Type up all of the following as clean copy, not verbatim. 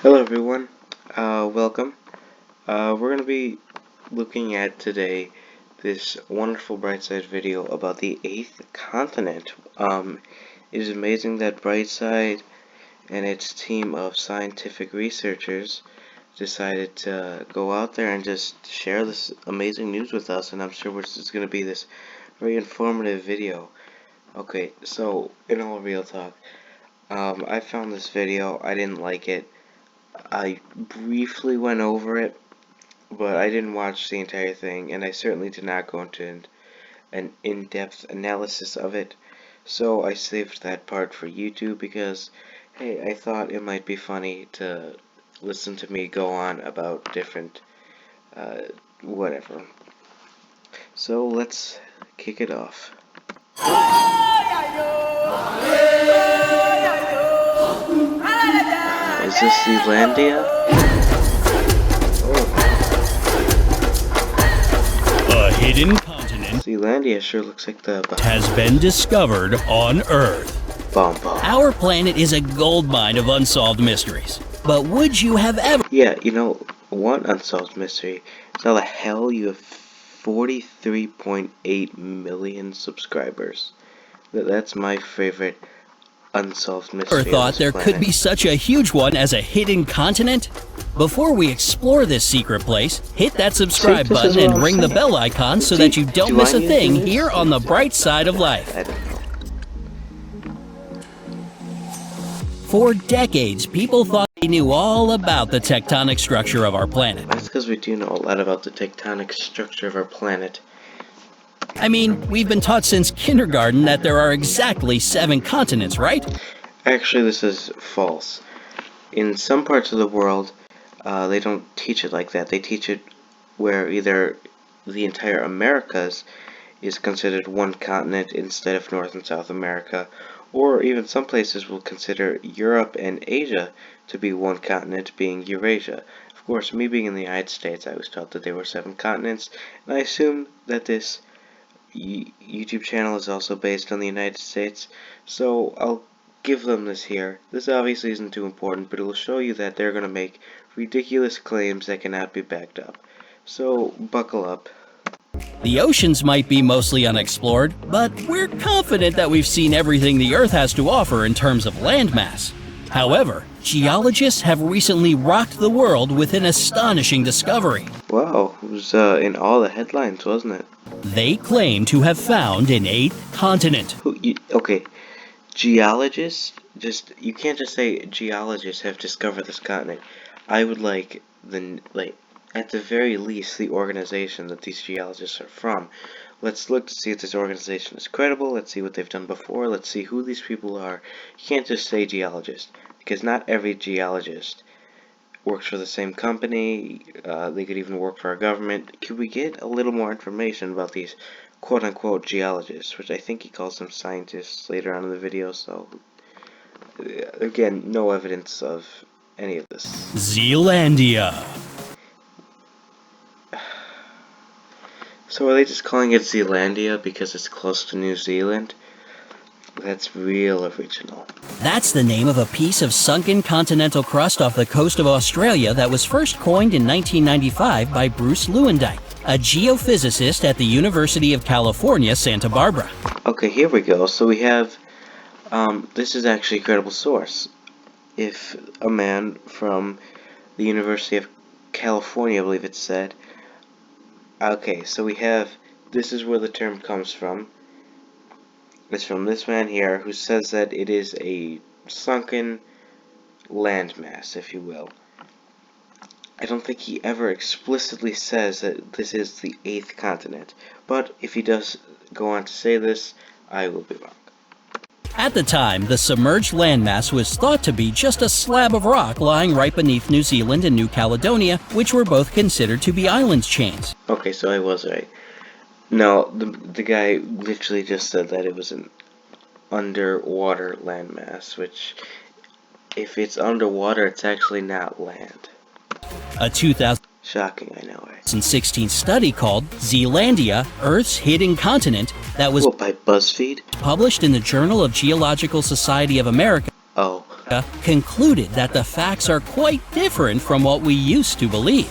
Hello everyone, welcome. We're going to be looking at today this wonderful Brightside video about the 8th continent. It is amazing that Brightside and its team of scientific researchers decided to go out there and just share this amazing news with us, and I'm sure this is going to be this very informative video. Okay, so in all real talk, I found this video, I didn't like it. I briefly went over it, but I didn't watch the entire thing, and I certainly did not go into an in-depth analysis of it. So I saved that part for YouTube because, hey, I thought it might be funny to listen to me go on about different, whatever. So let's kick it off. Is this Zealandia? A hidden continent Zealandia sure looks like the has been discovered on Earth. Bomb bomb. Our planet is a goldmine of unsolved mysteries. But would you have ever... Yeah, you know, one unsolved mystery is how the hell you have 43.8 million subscribers. That's my favorite unsolved mystery. Ever thought there could be such a huge one as a hidden continent? Before we explore this secret place, hit that subscribe button and ring the bell icon so that you don't miss a thing here on the bright side of life. I don't know. For decades, people thought they knew all about the tectonic structure of our planet. That's because we do know a lot about the tectonic structure of our planet. I mean, we've been taught since kindergarten that there are exactly 7 continents, right? Actually, this is false. In some parts of the world, they don't teach it like that. They teach it where either the entire Americas is considered one continent instead of North and South America, or even some places will consider Europe and Asia to be one continent, being Eurasia. Of course, me being in the United States, I was taught that there were 7 continents, and I assume that this YouTube channel is also based on the United States, so I'll give them this here. This obviously isn't too important, but it will show you that they're going to make ridiculous claims that cannot be backed up. So, buckle up. The oceans might be mostly unexplored, but we're confident that we've seen everything the Earth has to offer in terms of landmass. However, geologists have recently rocked the world with an astonishing discovery. Wow, it was in all the headlines, wasn't it? They claim to have found an 8th continent. Okay, geologists, you can't just say geologists have discovered this continent. I would like at the very least, the organization that these geologists are from. Let's look to see if this organization is credible. Let's see what they've done before. Let's see who these people are. You can't just say geologist, because not every geologist works for the same company. They could even work for our government. Could we get a little more information about these quote-unquote geologists, which I think he calls them scientists later on in the video, so again, no evidence of any of this. Zealandia. So are they just calling it Zealandia because it's close to New Zealand? That's real original. That's the name of a piece of sunken continental crust off the coast of Australia that was first coined in 1995 by Bruce Lewandike, a geophysicist at the University of California, Santa Barbara. Okay, here we go. So we have, this is actually a credible source. If a man from the University of California, I believe it said. Okay, so we have, this is where the term comes from. It's from this man here, who says that it is a sunken landmass, if you will. I don't think he ever explicitly says that this is the 8th continent, but if he does go on to say this, I will be wrong. At the time, the submerged landmass was thought to be just a slab of rock lying right beneath New Zealand and New Caledonia, which were both considered to be island chains. Okay, so I was right. No, the guy literally just said that it was an underwater landmass, which, if it's underwater, it's actually not land. A 2000 Shocking, I know, right? 2016 study called Zealandia, Earth's Hidden Continent, that was By BuzzFeed? published in the Journal of Geological Society of America. Oh, concluded that the facts are quite different from what we used to believe.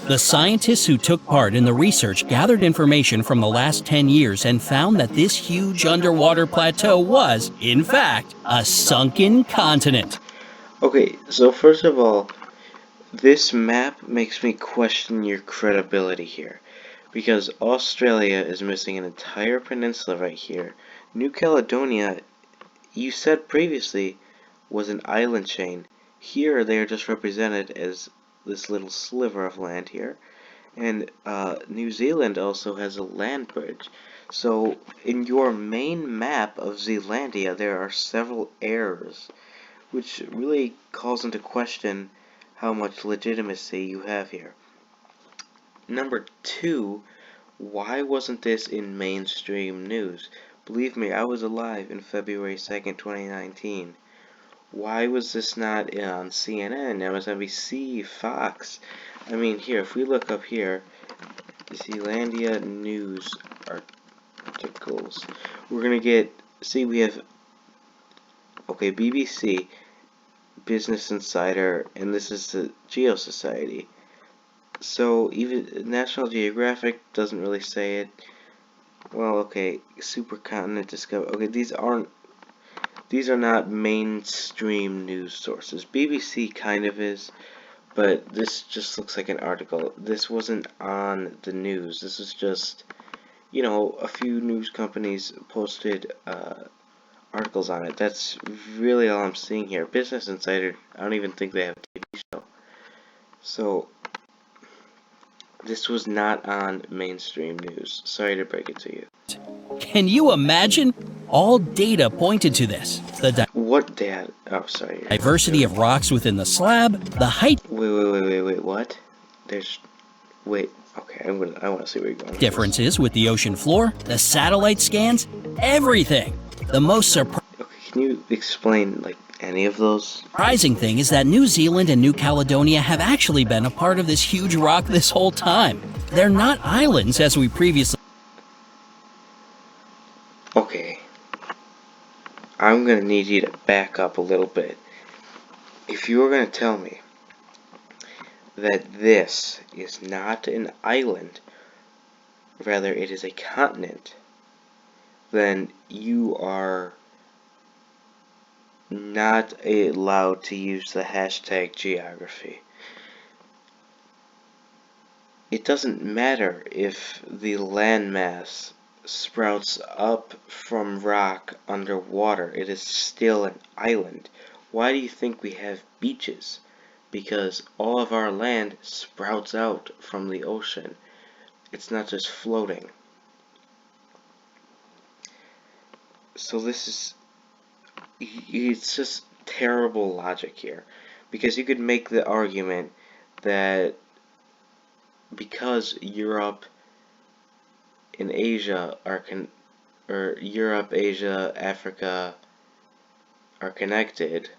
The scientists who took part in the research gathered information from the last 10 years and found that this huge underwater plateau was, in fact, a sunken continent. Okay, so first of all, this map makes me question your credibility here, because Australia is missing an entire peninsula right here. New Caledonia, you said previously, was an island chain. Here they are just represented as this little sliver of land here. And New Zealand also has a land bridge. So in your main map of Zealandia there are several errors, which really calls into question how much legitimacy you have here. Number two, why wasn't this in mainstream news? Believe me, I was alive in February 2nd, 2019. Why was this not on CNN, MSNBC, Fox? I mean, here, if we look up here, Zealandia news articles, we're gonna get, see, we have, okay, BBC, Business Insider, and this is the Geo Society. So even National Geographic doesn't really say it. Well, okay, Supercontinent Discovery. Okay, these are not mainstream news sources. BBC kind of is, but this just looks like an article. This wasn't on the news. This is just, you know, a few news companies posted articles on it. That's really all I'm seeing here. Business Insider, I don't even think they have a TV show. So, this was not on mainstream news. Sorry to break it to you. Can you imagine? All data pointed to this. What data? Oh, sorry. Diversity of rocks within the slab, the height. Wait, what? Wait, okay, I want to see where you're going. Differences with the ocean floor, the satellite scans, everything. The most surprising. Okay, can you explain, like, any of those? Surprising thing is that New Zealand and New Caledonia have actually been a part of this huge rock this whole time. They're not islands as we previously. Okay. I'm gonna need you to back up a little bit. If you're gonna tell me that this is not an island, rather it is a continent, then you are not allowed to use the hashtag geography. It doesn't matter if the landmass sprouts up from rock underwater. It is still an island. Why do you think we have beaches? Because all of our land sprouts out from the ocean. It's not just floating. So this is, it's just terrible logic here. Because you could make the argument that because Europe and Asia are Europe, Asia, Africa are connected.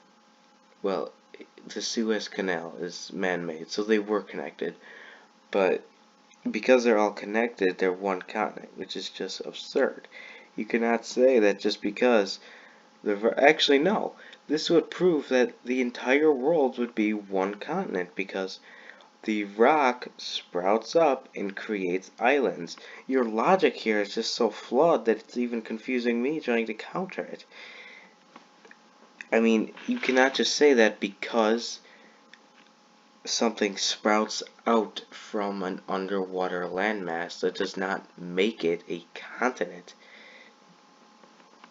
Well, the Suez Canal is man-made, so they were connected. But because they're all connected, they're one continent, which is just absurd. You cannot say that just because actually no. This would prove that the entire world would be one continent because the rock sprouts up and creates islands. Your logic here is just so flawed that it's even confusing me trying to counter it. I mean, you cannot just say that because something sprouts out from an underwater landmass, that does not make it a continent.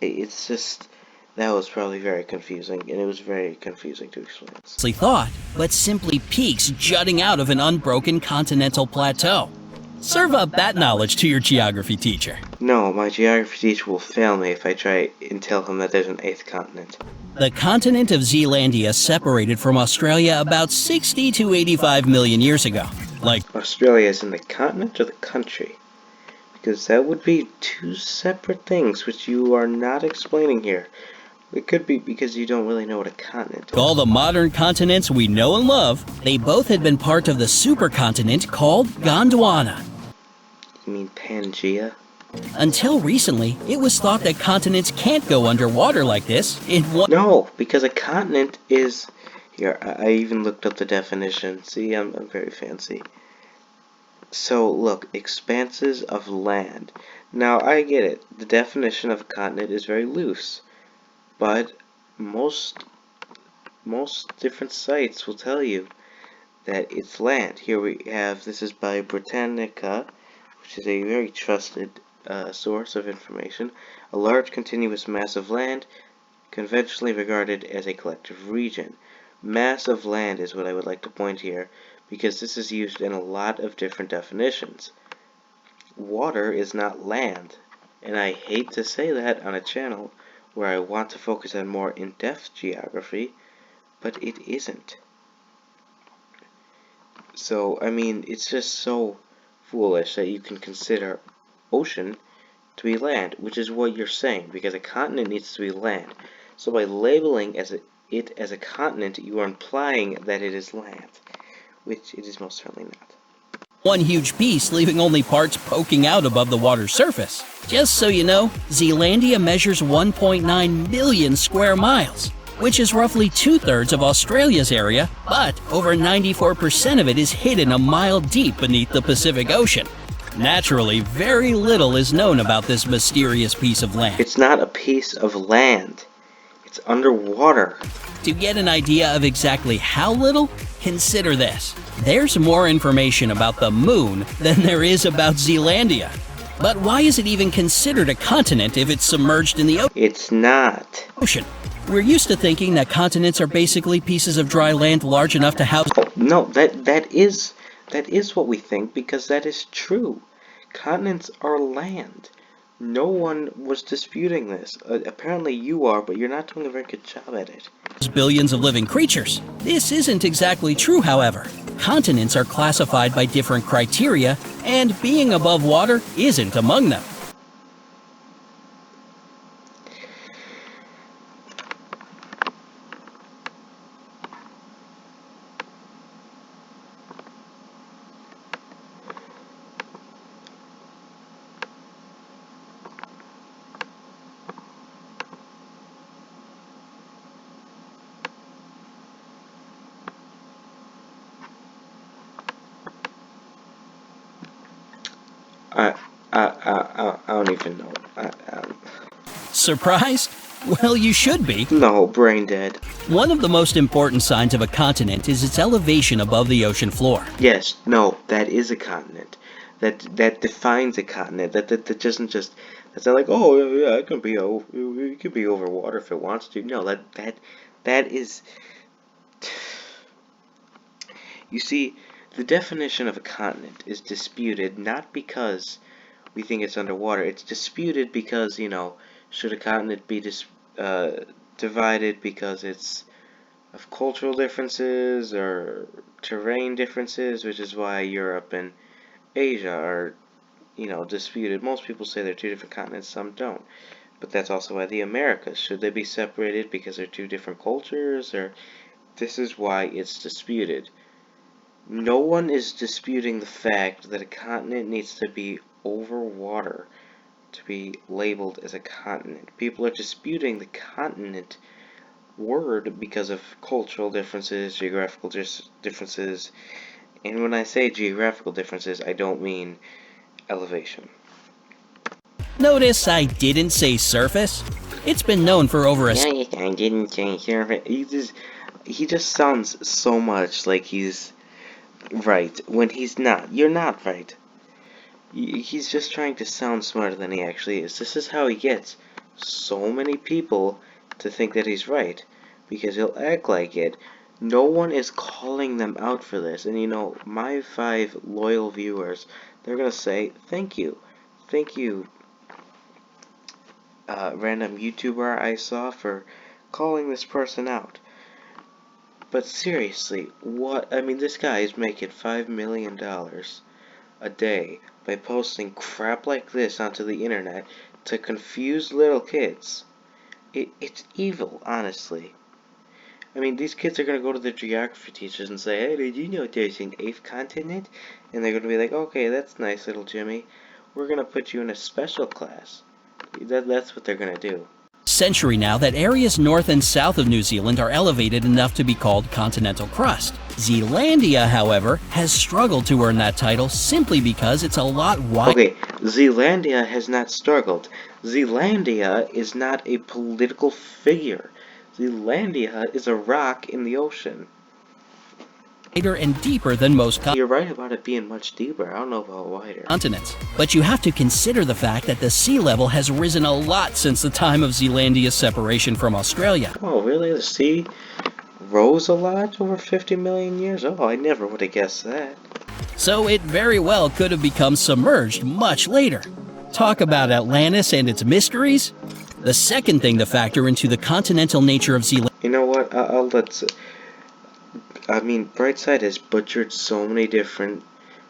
It's just, that was probably very confusing, and it was very confusing to explain. Thought, but simply peaks jutting out of an unbroken continental plateau. Serve up that knowledge to your geography teacher. No, my geography teacher will fail me if I try and tell him that there's an 8th continent. The continent of Zealandia separated from Australia about 60 to 85 million years ago. Like Australia is in the continent or the country? Because that would be two separate things which you are not explaining here. It could be because you don't really know what a continent is. all the modern continents we know and love, they both had been part of the supercontinent called Gondwana. You mean Pangea? Until recently, it was thought that continents can't go underwater like this in one. No, because a continent is... Here, I even looked up the definition. See, I'm very fancy. So, look, expanses of land. Now, I get it. The definition of a continent is very loose. But most different sites will tell you that it's land. Here we have, this is by Britannica, which is a very trusted source of information. A large continuous mass of land, conventionally regarded as a collective region. Mass of land is what I would like to point here, because this is used in a lot of different definitions. Water is not land, and I hate to say that on a channel where I want to focus on more in-depth geography, but it isn't. So, I mean, it's just so foolish that you can consider ocean to be land, which is what you're saying, because a continent needs to be land. So by labeling it as a continent, you are implying that it is land, which it is most certainly not. One huge piece, leaving only parts poking out above the water's surface. Just so you know, Zealandia measures 1.9 million square miles, which is roughly 2/3 of Australia's area, but over 94% of it is hidden a mile deep beneath the Pacific Ocean. Naturally, very little is known about this mysterious piece of land. It's not a piece of land. It's underwater. To get an idea of exactly how little, consider this. There's more information about the moon than there is about Zealandia. But why is it even considered a continent if it's submerged in the It's not. ocean? We're used to thinking that continents are basically pieces of dry land large enough to house... Oh, no, that is what we think, because that is true. Continents are land. No one was disputing this. Apparently you are, but you're not doing a very good job at it. billions of living creatures. This isn't exactly true, however. Continents are classified by different criteria, and being above water isn't among them. I don't even know. Surprised? Well, you should be. No, brain dead. One of the most important signs of a continent is its elevation above the ocean floor. Yes, no, that is a continent. That defines a continent. That doesn't just. That's not like, oh yeah, it can be over water if it wants to. No, that is. You see, the definition of a continent is disputed not because we think it's underwater. It's disputed because, you know, should a continent be divided because it's of cultural differences or terrain differences, which is why Europe and Asia are, you know, disputed. Most people say they're two different continents, some don't. But that's also why the Americas, should they be separated because they're two different cultures, or this is why it's disputed. No one is disputing the fact that a continent needs to be over water to be labeled as a continent. People are disputing the continent word because of cultural differences, geographical differences, and when I say geographical differences, I don't mean elevation. Notice I didn't say surface. It's been known for over a... Yeah, I didn't say surface. He just sounds so much like he's right when he's not. You're not right. He's just trying to sound smarter than he actually is. This is how he gets so many people to think that he's right, because he'll act like it. No one is calling them out for this, and you know, my 5 loyal viewers, they're gonna say, thank you, random YouTuber I saw, for calling this person out. But seriously, what? I mean, this guy is making $5 million a day by posting crap like this onto the internet to confuse little kids. It's evil, honestly. I mean, these kids are going to go to their geography teachers and say, hey, did you know there's an 8th continent? And they're going to be like, okay, that's nice, little Jimmy. we're gonna put you in a special class. That's what they're gonna do. Century now that areas north and south of New Zealand are elevated enough to be called continental crust. Zealandia, however, has struggled to earn that title simply because it's a lot wider. Okay, Zealandia has not struggled. Zealandia is not a political figure. Zealandia is a rock in the ocean. And deeper than most You're right about it being much deeper. I don't know about wider. continents. But you have to consider the fact that the sea level has risen a lot since the time of Zealandia's separation from Australia. Oh, really? The sea rose a lot over 50 million years? Oh, I never would have guessed that. So it very well could have become submerged much later. Talk about Atlantis and its mysteries. The second thing to factor into the continental nature of Zealandia. You know what? I mean, Brightside has butchered so many different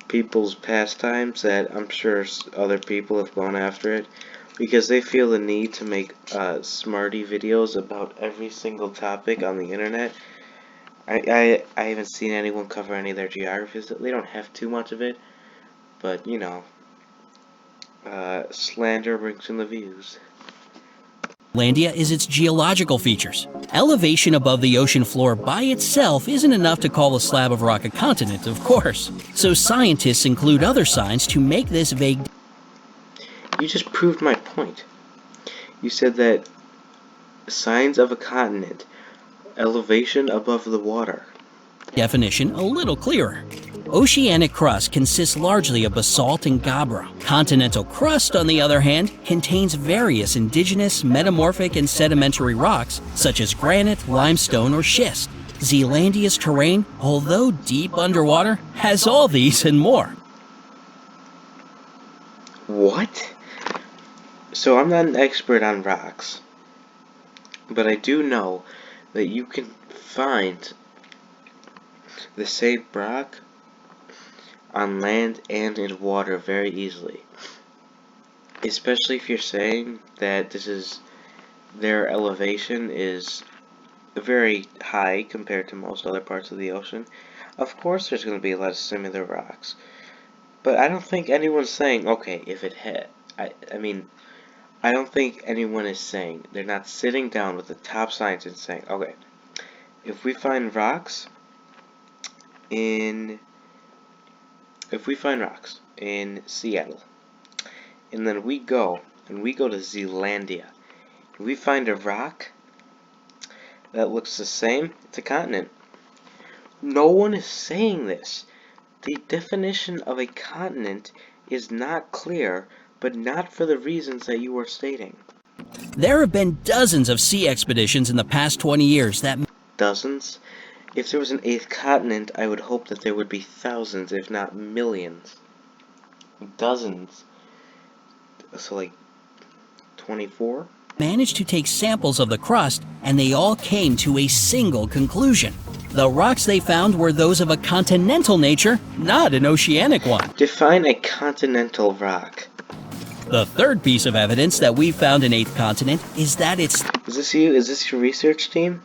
people's pastimes that I'm sure other people have gone after it because they feel the need to make smarty videos about every single topic on the internet. I haven't seen anyone cover any of their geographies. They don't have too much of it, but you know, slander brings in the views. Zealandia is its geological features. Elevation above the ocean floor by itself isn't enough to call a slab of rock a continent, of course. So scientists include other signs to make this vague. You just proved my point. You said that signs of a continent, elevation above the water. Definition a little clearer. Oceanic crust consists largely of basalt and gabbro. Continental crust, on the other hand, contains various indigenous, metamorphic, and sedimentary rocks, such as granite, limestone, or schist. Zealandia's terrain, although deep underwater, has all these and more. What? So I'm not an expert on rocks, but I do know that you can find the same rock on land and in water very easily. Especially if you're saying that their elevation is very high compared to most other parts of the ocean. Of course there's going to be a lot of similar rocks. But I don't think anyone's saying, okay, if it had... I mean, I don't think anyone is saying, they're not sitting down with the top scientists saying, okay, if we find rocks in Seattle, and then we go to Zealandia, and we find a rock that looks the same, it's a continent. No one is saying this. The definition of a continent is not clear, but not for the reasons that you are stating. There have been dozens of sea expeditions in the past 20 years that... Dozens? If there was an eighth continent, I would hope that there would be thousands, if not millions. Dozens. So like 24? managed to take samples of the crust, and they all came to a single conclusion. The rocks they found were those of a continental nature, not an oceanic one. Define a continental rock. The third piece of evidence that we found an eighth continent is that it's... Is this you? Is this your research team?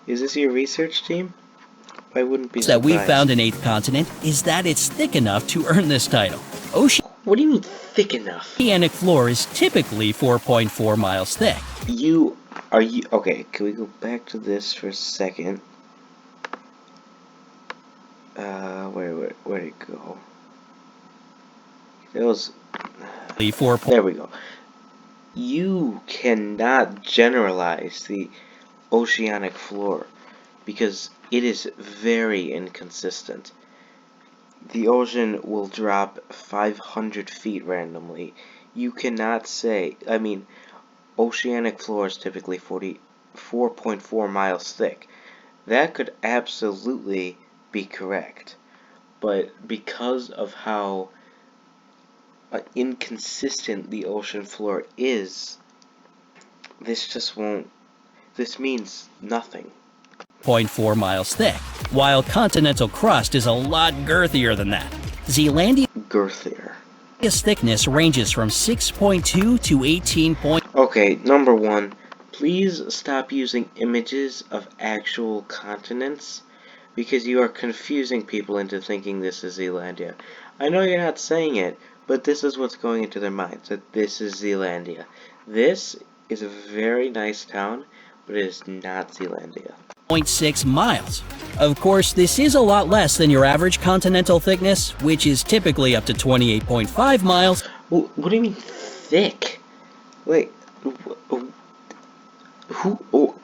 Is this your research team? I wouldn't be surprised. That we found an eighth continent is that it's thick enough to earn this title. What do you mean thick enough? Oceanic floor is typically 4.4 miles thick. Okay, can we go back to this for a second? Where'd it go? It was... There we go. You cannot generalize the oceanic floor because it is very inconsistent. The ocean will drop 500 feet randomly. You cannot say, oceanic floor is typically 4.4 miles thick. That could absolutely be correct. But because of how inconsistent the ocean floor is, this means nothing. 0.4 miles thick, while continental crust is a lot girthier than that. Zealandia's thickness ranges from 6.2 to 18. Okay, number one, please stop using images of actual continents because you are confusing people into thinking this is Zealandia. I know you're not saying it, But this is what's going into their minds, that this is Zealandia. This is a very nice town, but it is not Zealandia. 0.6 miles. Of course, this is a lot less than your average continental thickness, which is typically up to 28.5 miles. What do you mean thick? Wait, who? Oh,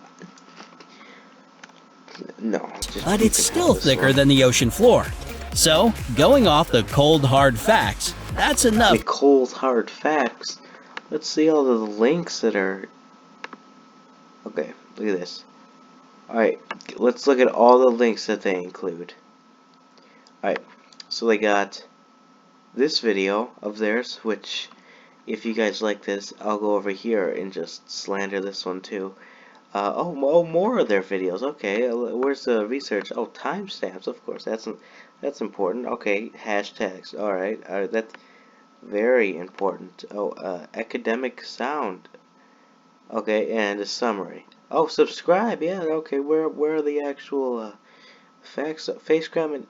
no. But it's still thicker than the ocean floor. So, going off the cold hard facts, that's enough. The cold hard facts? Let's see all the links that are... Okay, look at this. Alright, let's look at all the links that they include. Alright, so they got this video of theirs, which, if you guys like this, I'll go over here and just slander this one too. Oh, more of their videos. Okay, where's the research? Oh, timestamps, of course. That's important. Okay, hashtags. All right, that's very important. Oh, academic sound. Okay, and a summary. Oh, subscribe. Yeah. Okay, where are the actual facts? Facebook and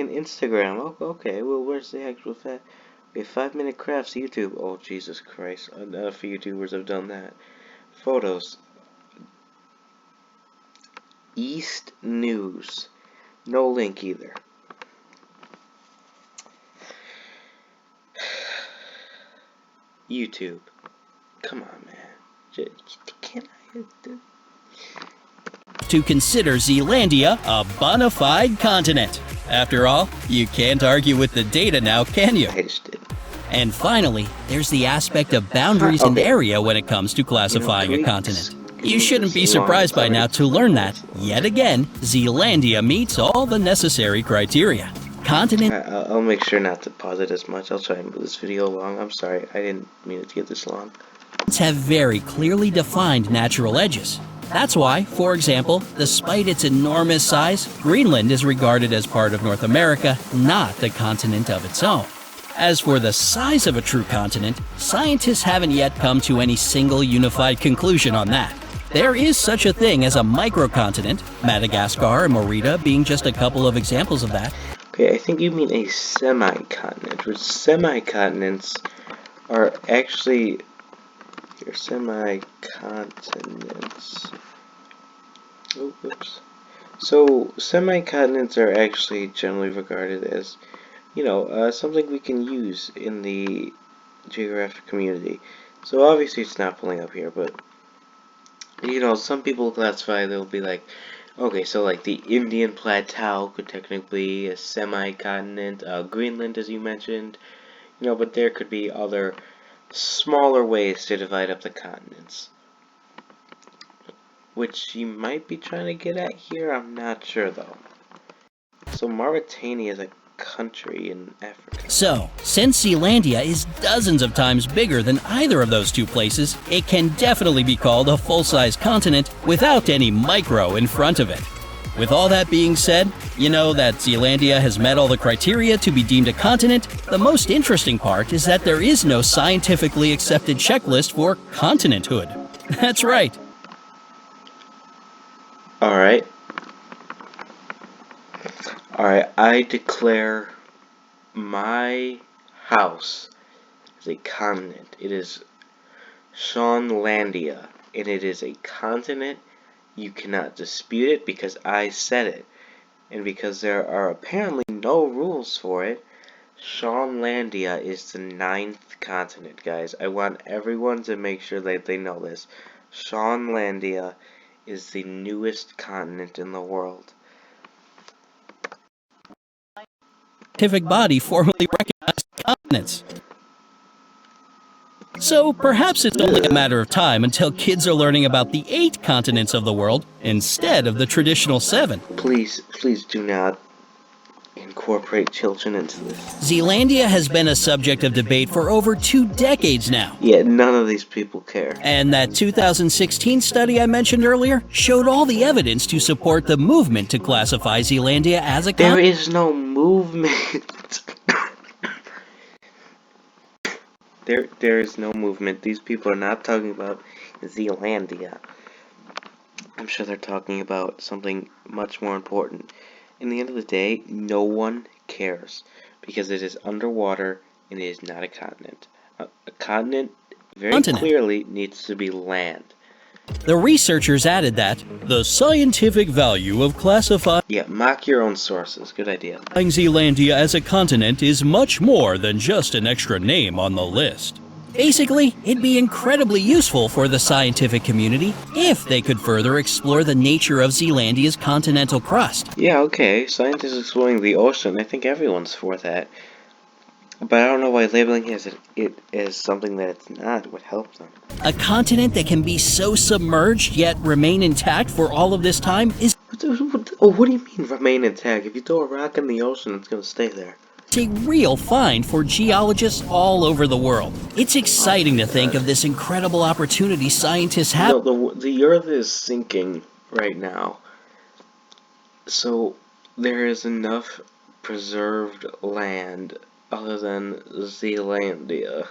Instagram. Oh, okay. Well, where's the actual fact? Okay, 5-minute crafts YouTube. Oh, Jesus Christ. Enough YouTubers have done that. Photos. East News. No link either. YouTube. Come on, man. Can I... To consider Zealandia a bona fide continent. After all, you can't argue with the data now, can you? I just did. And finally, there's the aspect of boundaries and area when it comes to classifying a continent. You shouldn't be surprised by now to learn that, yet again, Zealandia meets all the necessary criteria. I'll make sure not to pause it as much. I'll try and move this video along. I'm sorry, I didn't mean it to get this long. Have very clearly defined natural edges. That's why, for example, despite its enormous size, Greenland is regarded as part of North America, not a continent of its own. As for the size of a true continent, scientists haven't yet come to any single unified conclusion on that. There is such a thing as a microcontinent, Madagascar and Merida being just a couple of examples of that. Okay, I think you mean a semi-continent, which semi-continents are actually... Your semi-continents. Oh, oops. So, semi-continents are actually generally regarded as, something we can use in the geographic community. So, obviously it's not pulling up here, but, some people classify, they'll be like, okay, so like the Indian Plateau could technically be a semi-continent, Greenland, as you mentioned, but there could be other smaller ways to divide up the continents, which you might be trying to get at here. I'm not sure though. So Mauritania is a country in Africa. So, since Zealandia is dozens of times bigger than either of those two places, it can definitely be called a full-size continent without any micro in front of it. With all that being said, you know that Zealandia has met all the criteria to be deemed a continent. The most interesting part is that there is no scientifically accepted checklist for continenthood. That's right. Alright, I declare my house as a continent. It is Seanlandia, and it is a continent. You cannot dispute it because I said it. And because there are apparently no rules for it, Seanlandia is the 9th continent, guys. I want everyone to make sure that they know this. Seanlandia is the newest continent in the world. Scientific body formally recognized continents. So perhaps it's only a matter of time until kids are learning about the 8 continents of the world instead of the traditional 7. Please do not incorporate children into this. Zealandia has been a subject of debate for over 2 decades now. Yeah, none of these people care. And that 2016 study I mentioned earlier showed all the evidence to support the movement to classify Zealandia as a continent. There is no movement. There is no movement. These people are not talking about Zealandia. I'm sure they're talking about something much more important. In the end of the day, no one cares. because it is underwater and it is not a continent. A continent very Continent. clearly needs to be land. The researchers added that the scientific value of classifying Yeah, mock your own sources. Good idea. Zealandia as a continent is much more than just an extra name on the list. Basically, it'd be incredibly useful for the scientific community if they could further explore the nature of Zealandia's continental crust. Yeah, okay. Scientists exploring the ocean. I think everyone's for that. But I don't know why labeling it as something that it's not would help them. A continent that can be so submerged yet remain intact for all of this time is What do you mean remain intact? If you throw a rock in the ocean, it's gonna stay there. a real find for geologists all over the world. It's exciting to think of this incredible opportunity scientists have. No, the Earth is sinking right now. So there is enough preserved land other than Zealandia.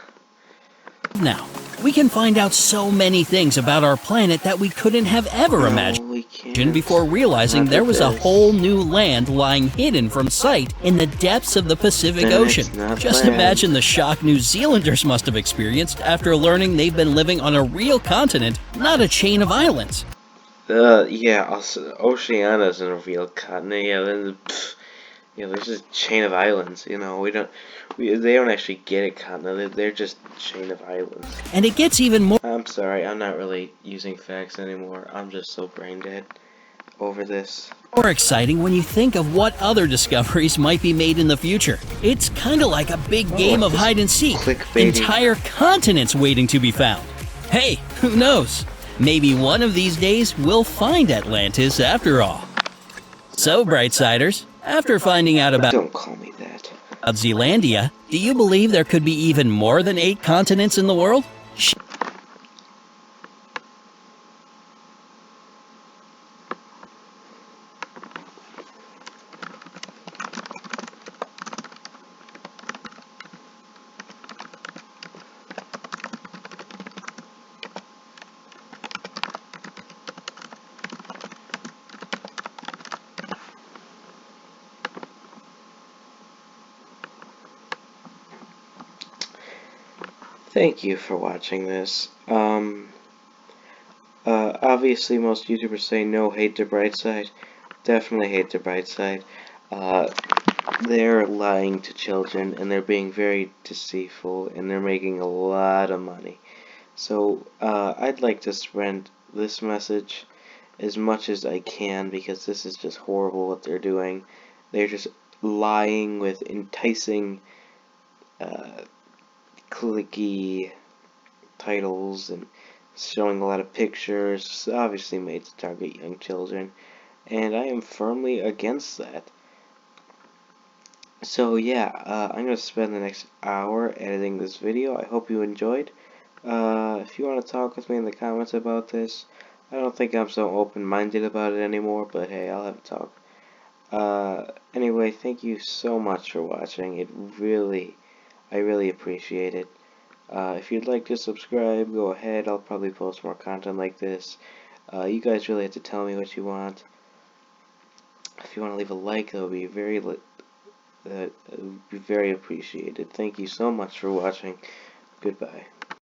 Now, we can find out so many things about our planet that we couldn't have ever imagined we can't. before realizing Not there with was a this. whole new land lying hidden from sight in the depths of the Pacific Then Ocean. it's not Just land. imagine the shock New Zealanders must have experienced after learning they've been living on a real continent, not a chain of islands. Yeah, Oceania isn't a real continent. Yeah, then, there's just a chain of islands. They don't actually get a continent. They're just a chain of islands. And it gets even more I'm sorry, I'm not really using facts anymore. I'm just so brain dead over this. exciting when you think of what other discoveries might be made in the future. It's kind of like a big game of this hide and seek. clickbaity. Entire continents waiting to be found. Hey, who knows? Maybe one of these days we'll find Atlantis after all. So, Brightsiders, after finding out about Don't call me that. Zealandia, do you believe there could be even more than 8 continents in the world? Thank you for watching this. Obviously most YouTubers say no hate to Brightside. Definitely hate to Brightside. They're lying to children and they're being very deceitful and they're making a lot of money. So, I'd like to spread this message as much as I can because this is just horrible what they're doing. They're just lying with enticing, clicky titles and showing a lot of pictures, obviously made to target young children, and I am firmly against that. So yeah, I'm going to spend the next hour editing this video. I hope you enjoyed. If you want to talk with me in the comments about this, I don't think I'm so open-minded about it anymore, but hey, I'll have a talk. Anyway, thank you so much for watching. I really appreciate it. If you'd like to subscribe, go ahead. I'll probably post more content like this. You guys really have to tell me what you want. If you want to leave a like, that would be very appreciated. Thank you so much for watching. Goodbye.